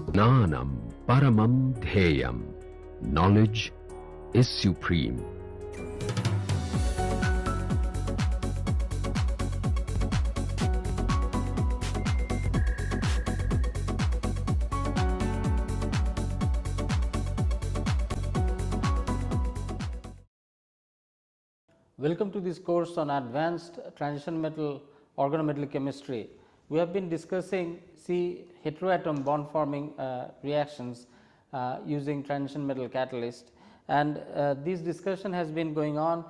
Jnanam paramam dhyayam. Knowledge is supreme. Welcome to this course on advanced transition metal organometallic chemistry. We have been discussing heteroatom bond forming reactions using transition metal catalyst, and this discussion has been going on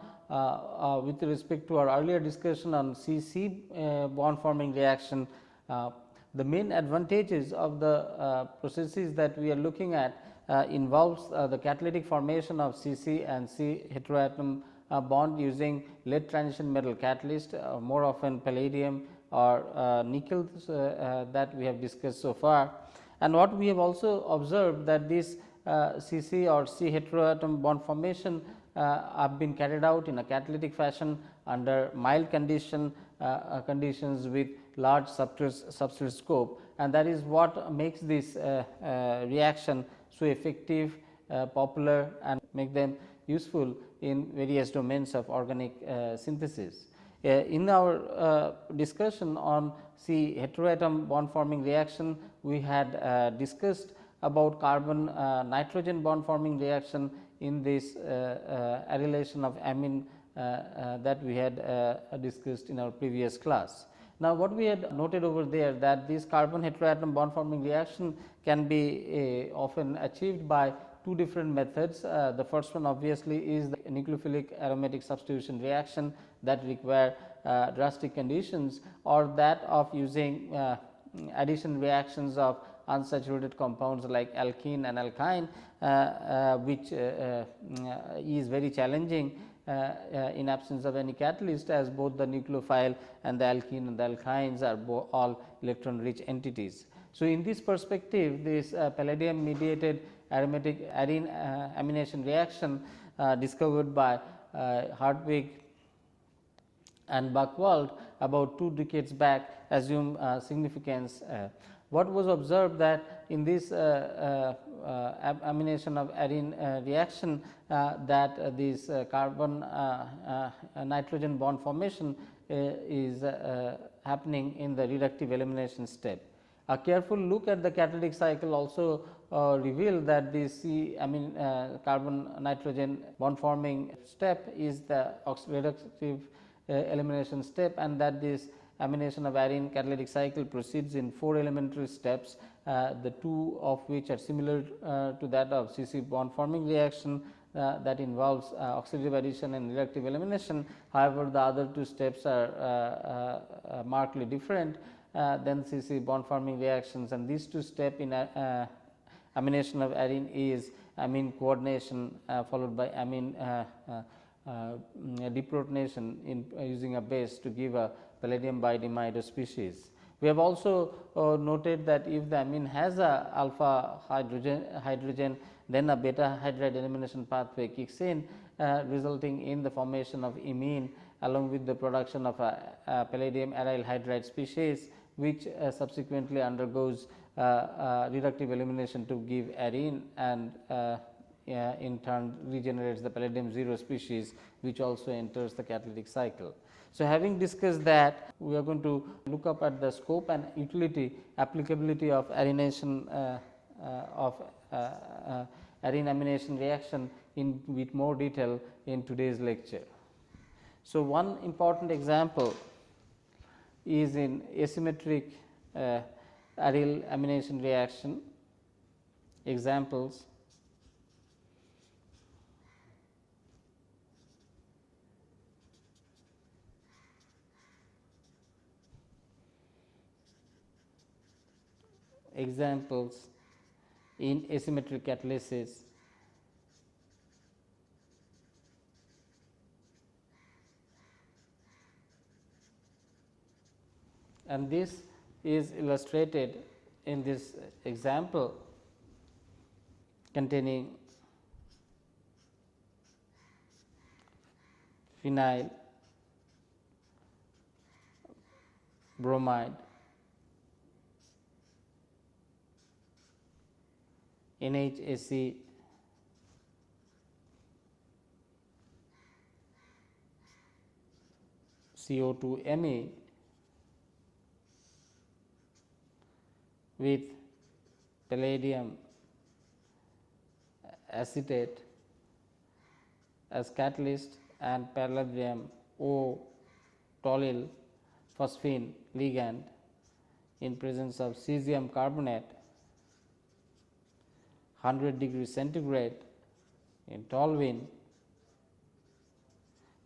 with respect to our earlier discussion on bond forming reaction. The main advantages of the processes that we are looking at involves the catalytic formation of CC and C heteroatom bond using lead transition metal catalyst, more often palladium or nickel that we have discussed so far. And what we have also observed that this CC or C heteroatom bond formation have been carried out in a catalytic fashion under mild conditions with large substrate scope, and that is what makes this reaction so effective, popular, and make them useful in various domains of organic synthesis. In our discussion on heteroatom bond forming reaction, we had discussed about carbon nitrogen bond forming reaction in this arylation of amine that we had discussed in our previous class. Now, what we had noted over there that this carbon heteroatom bond forming reaction can be often achieved by two different methods. The first one obviously is the nucleophilic aromatic substitution reaction that require drastic conditions, or that of using addition reactions of unsaturated compounds like alkene and alkyne, which is very challenging in absence of any catalyst, as both the nucleophile and the alkene and the alkynes are all electron rich entities. So, in this perspective, this palladium mediated aromatic arene amination reaction discovered by Hartwig and Buchwald about 2 decades back assume significance. What was observed that in this amination of arene reaction that this carbon nitrogen bond formation is happening in the reductive elimination step. A careful look at the catalytic cycle also revealed that this carbon nitrogen bond forming step is the reductive elimination step, and that this amination of arene catalytic cycle proceeds in 4 elementary steps, the 2 of which are similar to that of CC bond forming reaction that involves oxidative addition and reductive elimination. However, the other 2 steps are markedly different than CC bond forming reactions, and these 2 steps in amination of arene is amine coordination followed by amine deprotonation in using a base to give a palladium bidiimide species. We have also noted that if the amine has a alpha hydrogen, then a beta hydride elimination pathway kicks in, resulting in the formation of imine along with the production of a palladium aryl hydride species, which subsequently undergoes reductive elimination to give arene, and in turn regenerates the palladium 0 species, which also enters the catalytic cycle. So, having discussed that, we are going to look up at the scope and utility applicability of arenation of arene amination reaction in with more detail in today's lecture. So, one important example is in asymmetric aryl amination reaction. Examples: in asymmetric catalysis. And this is illustrated in this example containing phenyl, bromide, NHAC CO2 Me with palladium acetate as catalyst and palladium O toluene phosphine ligand in presence of cesium carbonate 100 degree centigrade in toluene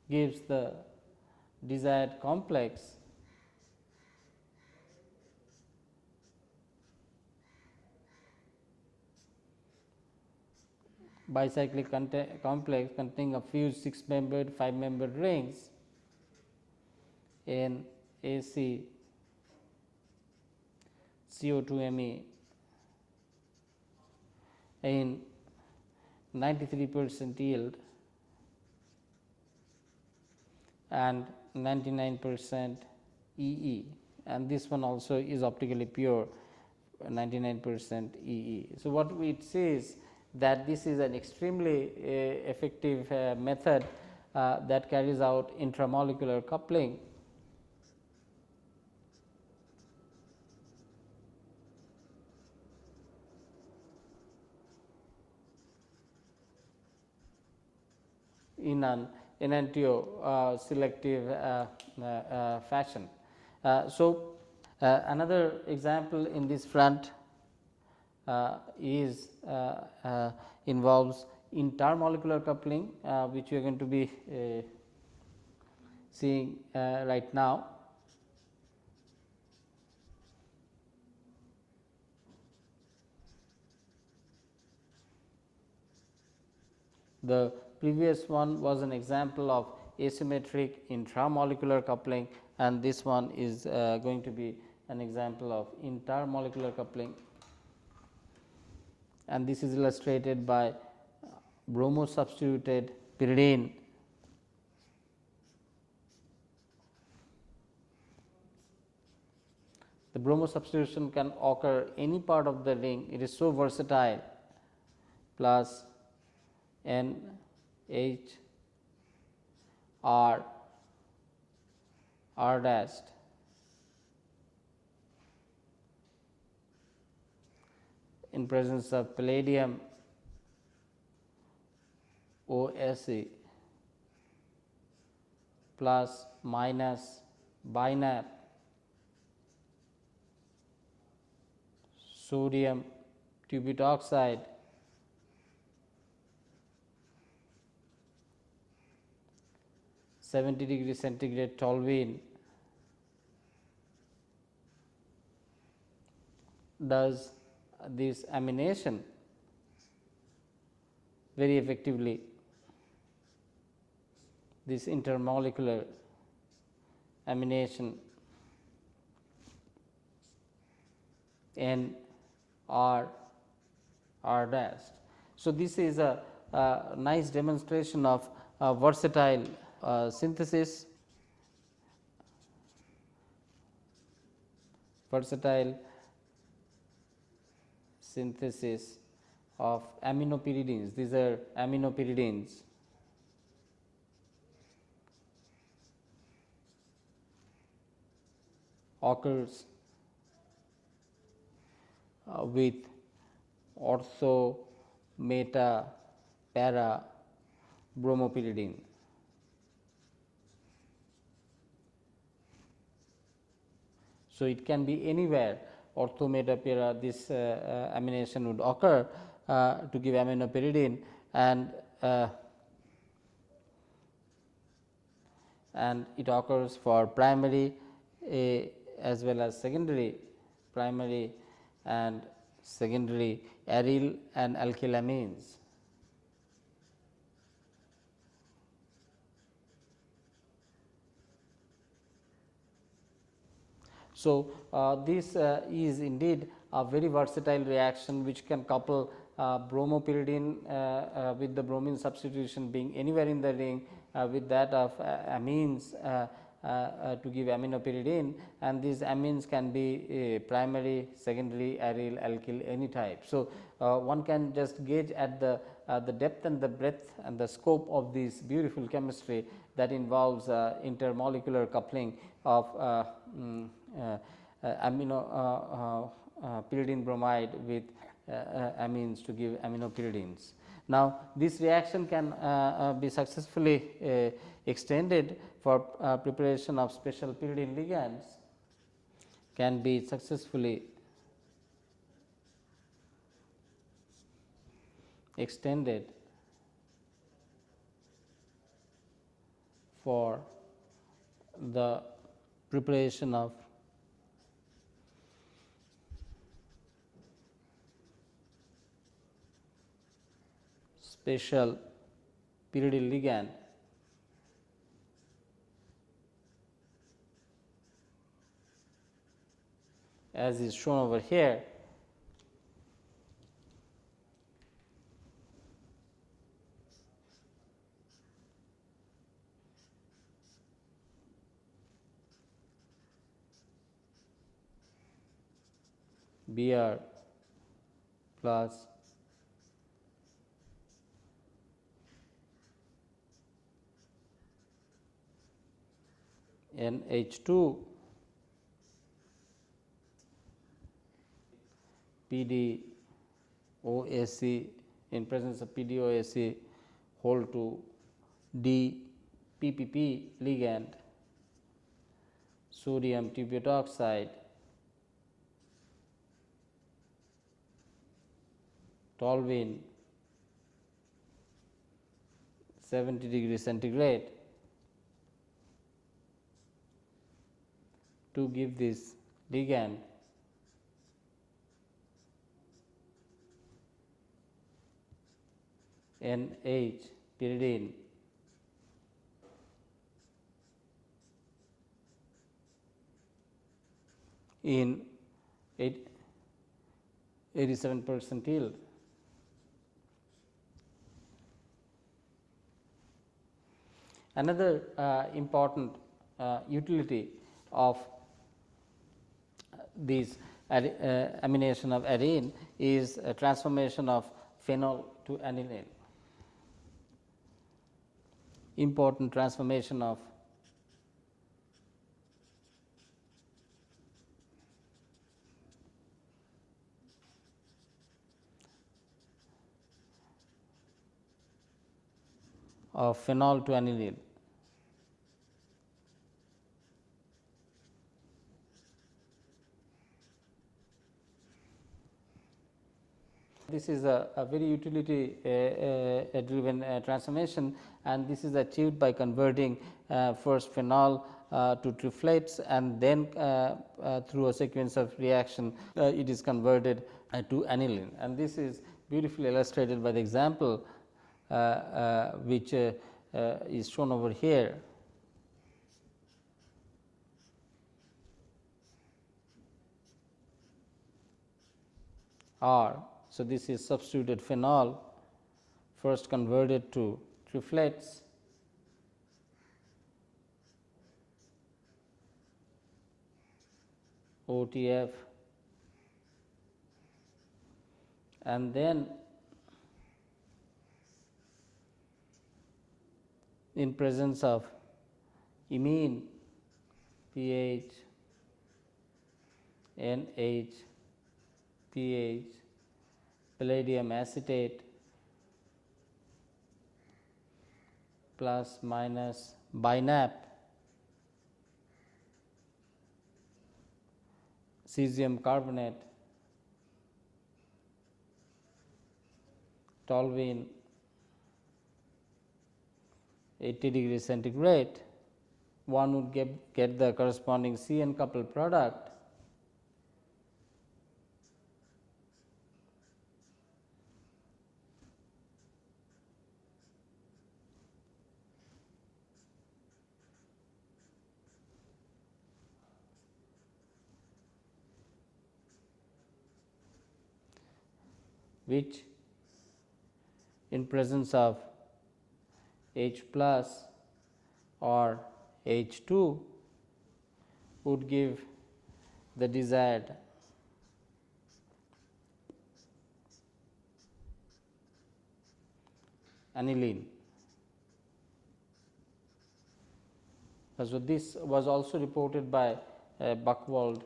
gives the desired complex bicyclic complex containing a few 6-membered 5-membered rings in AC CO2 Me in 93% yield and 99% EE, and this one also is optically pure 99% EE. So, what it says that this is an extremely effective method that carries out intramolecular coupling. In an enantio selective fashion. So, another example in this front is involves intermolecular coupling, which we are going to be seeing right now. The previous one was an example of asymmetric intramolecular coupling, and this one is going to be an example of intermolecular coupling, and this is illustrated by bromo substituted pyridine the bromo substitution can occur any part of the ring, it is so versatile, plus N H R R dashed in presence of palladium OSE plus minus binap sodium tubute oxide (70° centigrade) toluene does this amination very effectively, this intermolecular amination N R R dash. So, this is a nice demonstration of versatile synthesis, of aminopyridines. These are aminopyridines occurs with ortho, meta, para bromopyridine. So, it can be anywhere ortho, meta, para, this amination would occur to give aminopyridine, and it occurs for primary as well as secondary, primary and secondary aryl and alkylamines. So, this is indeed a very versatile reaction which can couple bromopyridine with the bromine substitution being anywhere in the ring with that of amines to give aminopyridine, and these amines can be primary, secondary, aryl, alkyl, any type. So, one can just gauge at the depth and the breadth and the scope of this beautiful chemistry that involves intermolecular coupling of pyridine bromide with amines to give aminopyridines. Now, this reaction can be successfully extended for preparation of special pyridine ligands, can be successfully extended for the preparation of special pyridine ligand as is shown over here. Br plus NH2 PDOAC in presence of PDOAC hold to DPPP ligand, sodium tibiotoxide, toluene 70 degree centigrade to give this ligand NH pyridine in 87% yield. Another important utility of this amination of arene is a transformation of phenol to aniline. Important transformation of phenol to aniline. This is a very utility driven transformation, and this is achieved by converting first phenol to triflates, and then through a sequence of reaction it is converted to aniline, and this is beautifully illustrated by the example which is shown over here. R. So, this is substituted phenol first converted to triflates, OTF, and then in presence of imine pH, NH, pH, palladium acetate plus minus binap, cesium carbonate, toluene 80 degree centigrade, one would get the corresponding C N coupled product. Which in presence of H plus or H 2 would give the desired aniline. So, this was also reported by Buchwald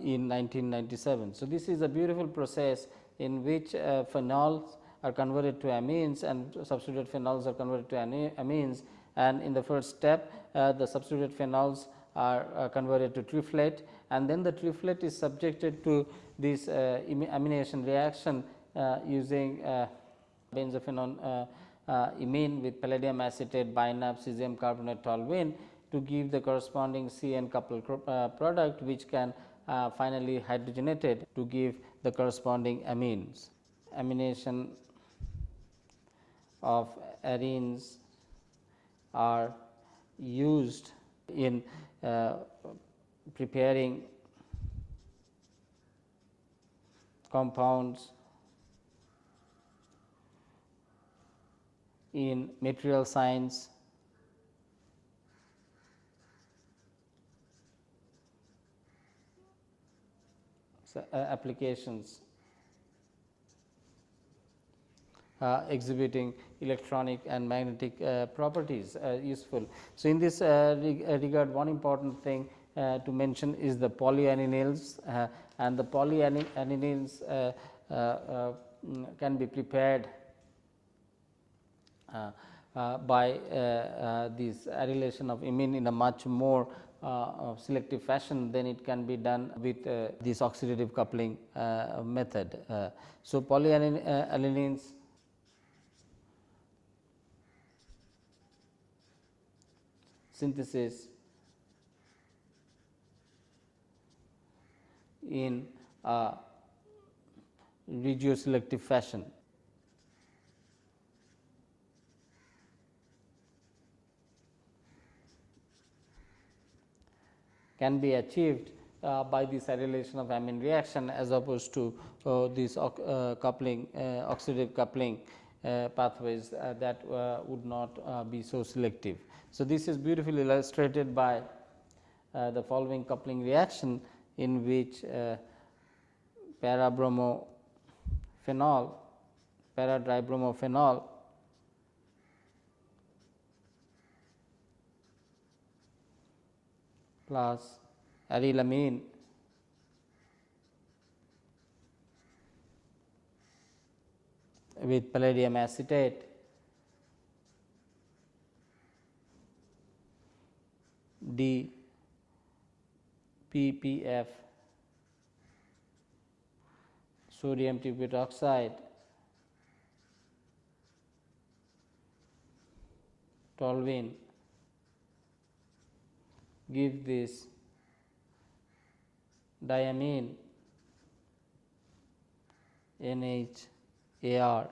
in 1997. So, this is a beautiful process in which phenols are converted to amines and substituted phenols are converted to amines, and in the first step the substituted phenols are converted to triplet, and then the triplet is subjected to this amination reaction using benzophenone imine with palladium acetate, binap, cesium carbonate, toluene to give the corresponding C N coupled product, which can finally hydrogenated to give the corresponding amines. Amination of arenes are used in preparing compounds in material science, applications exhibiting electronic and magnetic properties useful. So, in this regard, one important thing to mention is the polyaninyls, and the polyaninyls can be prepared by this arylation of imine in a much more selective fashion than it can be done with this oxidative coupling method. So, polyalanines synthesis in a regioselective fashion can be achieved by this arylation of amine reaction, as opposed to this coupling oxidative coupling pathways that would not be so selective. So, this is beautifully illustrated by the following coupling reaction, in which para-bromophenol, para-dibromophenol plus arylamine with palladium acetate DPPF sodium triplet oxide toluene give this diamine NHAR.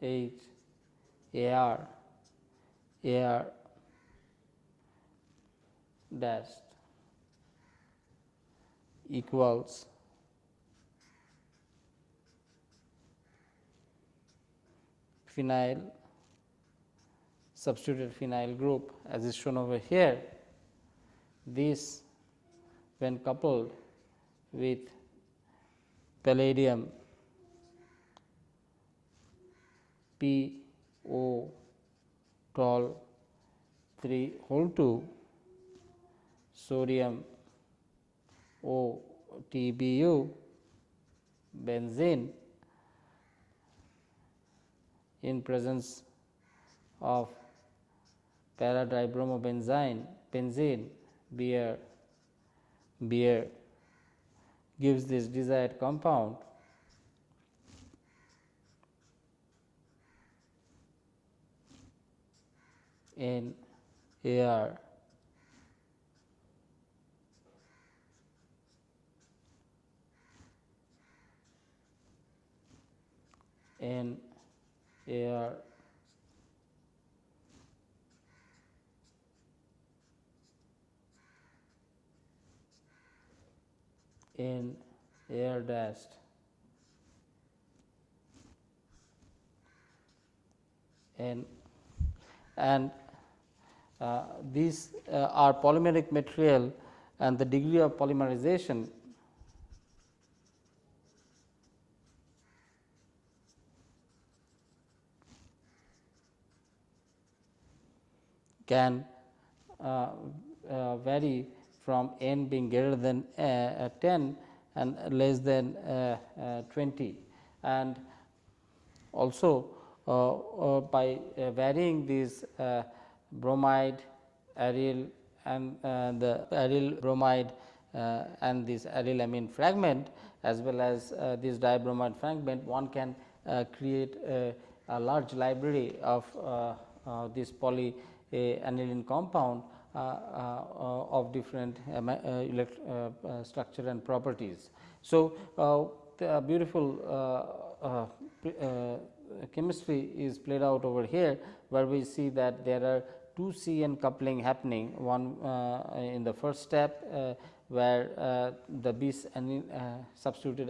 NHAR AR dash equals phenyl substituted phenyl group, as is shown over here. This, when coupled with palladium PO tol 3 whole 2 sodium OTBU benzene in presence of para-dibromobenzene beer gives this desired compound NAR NAR in air dashed N, and these are polymeric material, and the degree of polymerization can vary from n being greater than 10 and less than 20, and also by varying these bromide, aryl, and the aryl bromide and this arylamine fragment, as well as this dibromide fragment, one can create a large library of this polyaniline compound of different structure and properties. So, the beautiful chemistry is played out over here, where we see that there are two CN coupling happening, one in the first step where the bis substituted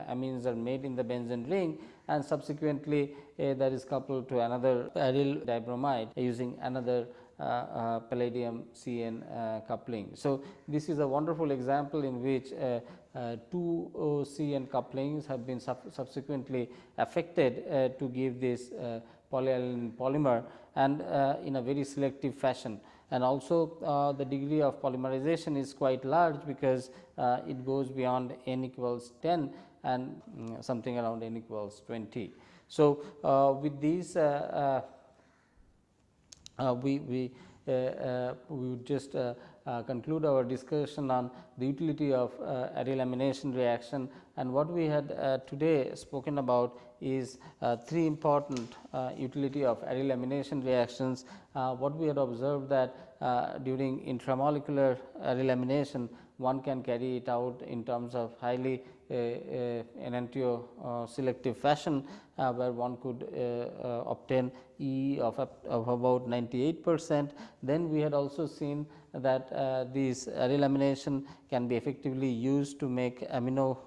amines are made in the benzene ring, and subsequently that is coupled to another aryl dibromide using another palladium CN coupling. So, this is a wonderful example in which two CN couplings have been subsequently affected to give this polyaniline polymer, and in a very selective fashion. And also the degree of polymerization is quite large, because it goes beyond n equals 10 and something around n equals 20. So, with these we would just conclude our discussion on the utility of arylamination reaction, and what we had today spoken about is three important utility of arylamination reactions. What we had observed that during intramolecular arylamination, one can carry it out in terms of highly enantioselective selective fashion, where one could obtain E of about 98%. Then we had also seen that this arylamination can be effectively used to make amino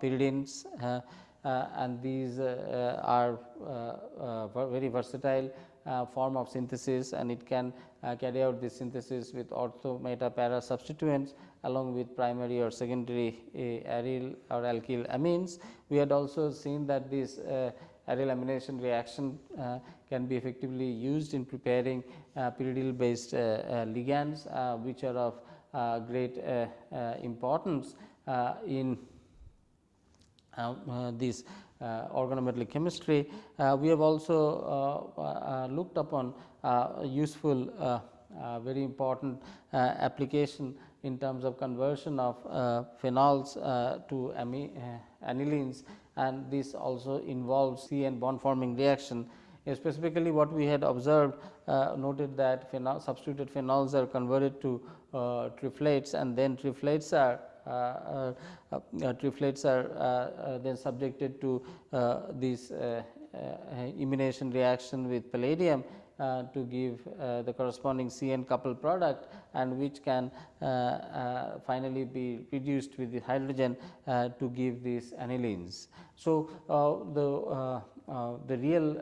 pyridines, and these are very versatile form of synthesis, and it can carry out this synthesis with ortho meta para substituents along with primary or secondary aryl or alkyl amines. We had also seen that this arylamination reaction can be effectively used in preparing pyridyl based ligands, which are of great importance in this organometallic chemistry. We have also looked upon useful very important application in terms of conversion of phenols to anilines, and this also involves CN bond forming reaction. Specifically, what we had observed noted that substituted phenols are converted to tripletes, and then tripletes are then subjected to this immunation reaction with palladium to give the corresponding CN coupled product, and which can finally be reduced with the hydrogen to give these anilines. So, the real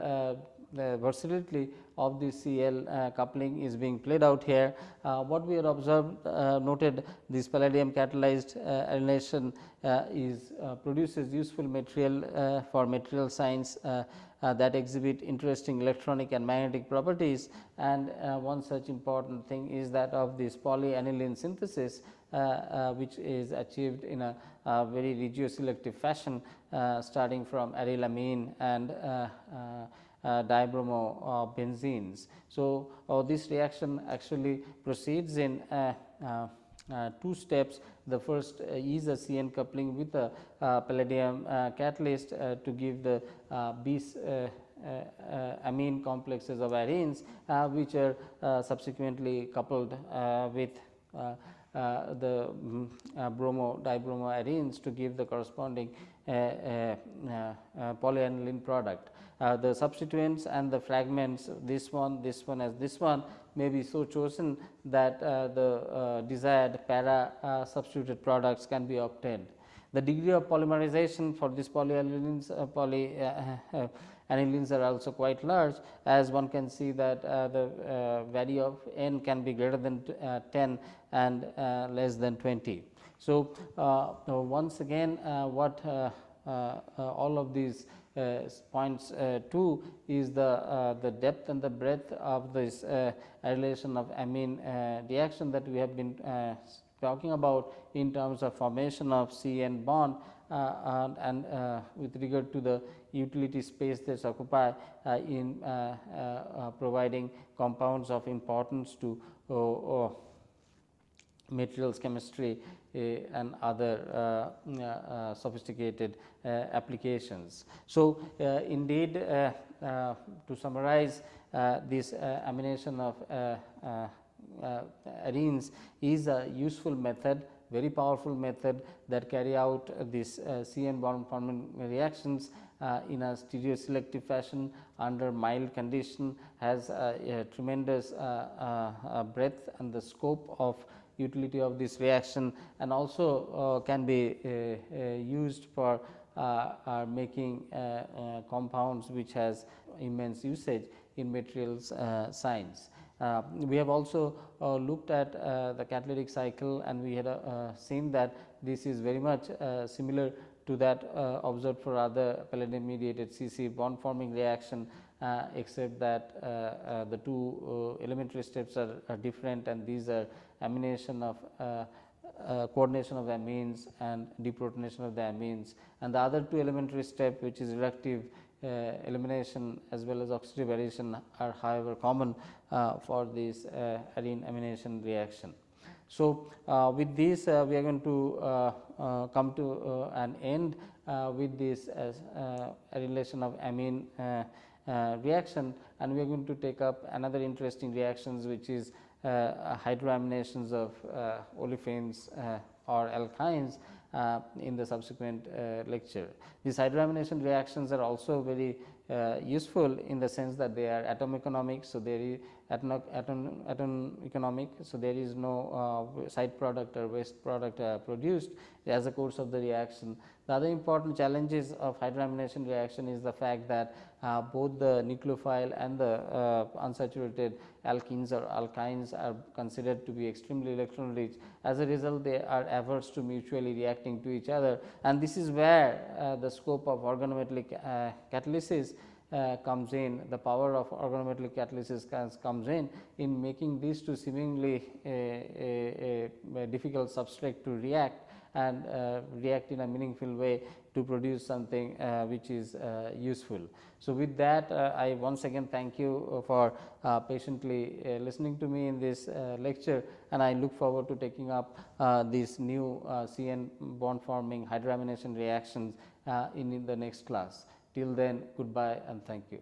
versatility of the Cl coupling is being played out here. What we had observed noted this palladium catalyzed arylination produces useful material for material science that exhibit interesting electronic and magnetic properties, and one such important thing is that of this polyaniline synthesis, which is achieved in a very regioselective fashion, starting from arylamine and dibromobenzenes. So, this reaction actually proceeds in two steps. The first is a CN coupling with a palladium catalyst to give the bis amine complexes of arenes, which are subsequently coupled with the dibromo arenes to give the corresponding polyaniline product. The substituents and the fragments, this one as this one, may be so chosen that the desired para substituted products can be obtained. The degree of polymerization for these polyaniline Anilines are also quite large, as one can see that the value of N can be greater than 10 and less than 20. So, once again what all of these points to is the depth and the breadth of this relation of amine reaction that we have been talking about in terms of formation of C-N bond and with regard to the utility space that is occupied in providing compounds of importance to materials chemistry and other sophisticated applications. So, indeed to summarize, this amination of arenes is a useful method, very powerful method that carry out this C-N bond forming reactions in a stereoselective fashion under mild condition, has a tremendous breadth and the scope of utility of this reaction, and also can be used for making compounds which has immense usage in materials science. We have also looked at the catalytic cycle, and we had seen that this is very much similar to that observed for other palladium mediated CC bond forming reaction, except that the two elementary steps are different, and these are amination of coordination of amines and deprotonation of the amines, and the other two elementary step, which is reductive elimination as well as oxidative addition, are however common for this arene amination reaction. So, with this we are going to come to an end with this relation of amine reaction, and we are going to take up another interesting reactions, which is hydroaminations of olefins or alkynes in the subsequent lecture. These hydroamination reactions are also very useful in the sense that they are atom economic. So, there is atom economic. So, there is no side product or waste product produced as a course of the reaction. The other important challenges of hydroamination reaction is the fact that both the nucleophile and the unsaturated alkenes or alkynes are considered to be extremely electron rich. As a result, they are averse to mutually reacting to each other, and this is where the scope of organometallic catalysis comes in. The power of organometallic catalysis comes in making these two seemingly a difficult substrate to react and react in a meaningful way to produce something which is useful. So, with that I once again thank you for patiently listening to me in this lecture, and I look forward to taking up these new C-N bond forming hydroamination reactions in the next class. Till then, goodbye and thank you.